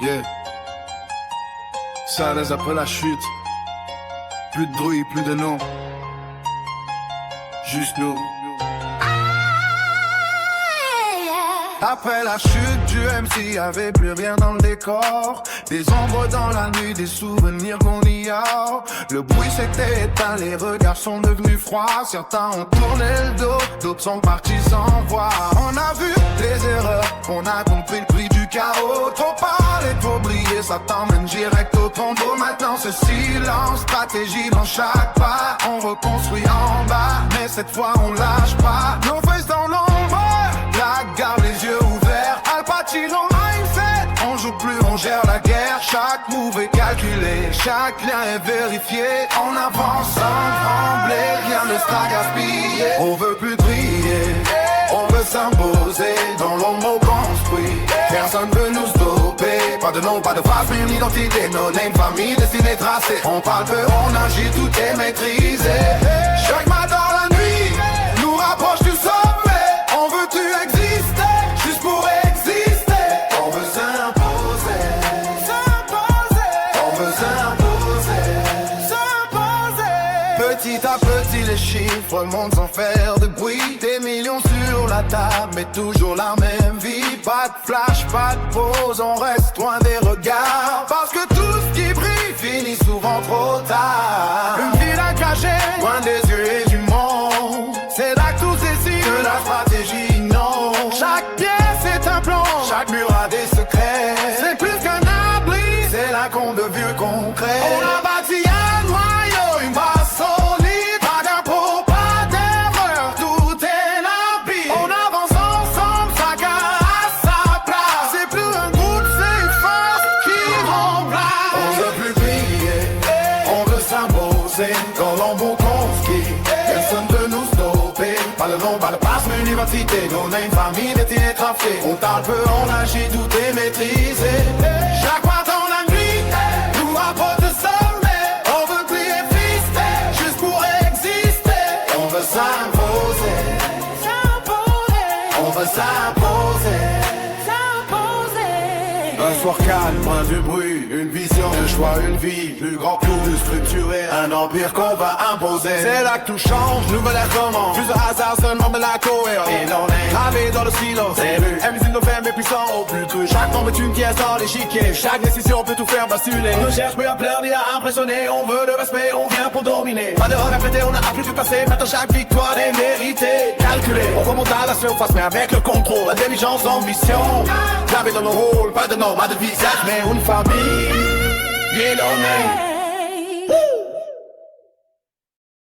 Yeah. Ça laisse après la chute. Plus de bruit, plus de nom. Juste nous. Après la chute du MC, y'avait plus rien dans le décor. Des ombres dans la nuit, des souvenirs qu'on ignore. Le bruit s'était éteint, les regards sont devenus froids. Certains ont tourné le dos, d'autres sont partis sans voir. On a vu les erreurs, on a compris le prix du chaos. Trop parler, trop briller, ça t'emmène direct au tombeau. Maintenant ce silence, stratégie dans chaque pas. On reconstruit en bas, mais cette fois on lâche pas. Nos fesses dans l'ombre, la garde, les yeux ouverts. Al Pacino mindset, on joue plus, on gère la guerre. Chaque move est calculé, chaque lien est vérifié. On avance sans trembler, rien ne sera gaspillé. On veut plus briller, on veut s'imposer. Dans l'ombre on construit, personne veut nous stopper. Pas de nom, pas de face, mais une identité. Nos names, famille, destinée tracée. On parle peu, on agit, tout est maîtrisé. Chaque matin dans la nuit, nous rapproche du sommet. On veut tu exister, juste pour exister. On veut s'imposer, on veut s'imposer. Petit à petit les chiffres montent sans faire de bruit. Des millions sur la table, mais toujours la même vie. Pas de flash, pas de pause, on reste loin des regards. Parce que tout ce qui brille finit souvent trop tard. Une ville à cacher, loin des yeux et du monde. C'est là que tout saisit de la stratégie, non. Chaque pièce est un plan, chaque mur a des secrets. C'est plus qu'un abri, c'est là qu'on devient concret. On a bâti un noyau, une base solide. Pas d'impôt, pas d'erreur, tout est limpide. On avance ensemble, chacun à sa place. C'est plus un groupe, c'est une force qui remplace. On veut plus briller, on veut s'imposer. Quand l'ombre conscrit, personne peut nous stopper. Pas le nom, pas le passe, mais une identité. Nos names, famille, destinée tracée. On parle peu, on agit, tout est maîtrisé. Chaque matin dans la nuit, nous rapproche de sommet. On veut plus exister, juste pour exister. On veut s'imposer, on veut s'imposer. Un soir calme, loin du bruit, une vision, un choix, une vie. Plus grand, plus structuré, un empire qu'on va imposer. C'est là que tout change, nouvelle ère commence. Plus de hasard, seulement de la cohérence. Et l'on est gravé dans le silence. C'est vu, MC nos fermes et puissants au plus cru. Chaque tombe est une pièce dans l'échiquier. Chaque décision peut tout faire basculer. On ne cherche plus à plaire ni à impressionner. On veut le respect, on vient pour dominer. Pas de répéter, on a appris du passé. Maintenant chaque victoire est méritée. Calculé, on remonte à la surface, mais avec le contrôle, l'intelligence, l'ambition. Gravé dans nos rôles, pas de nom, pas de visage, mais une famille. Yeah,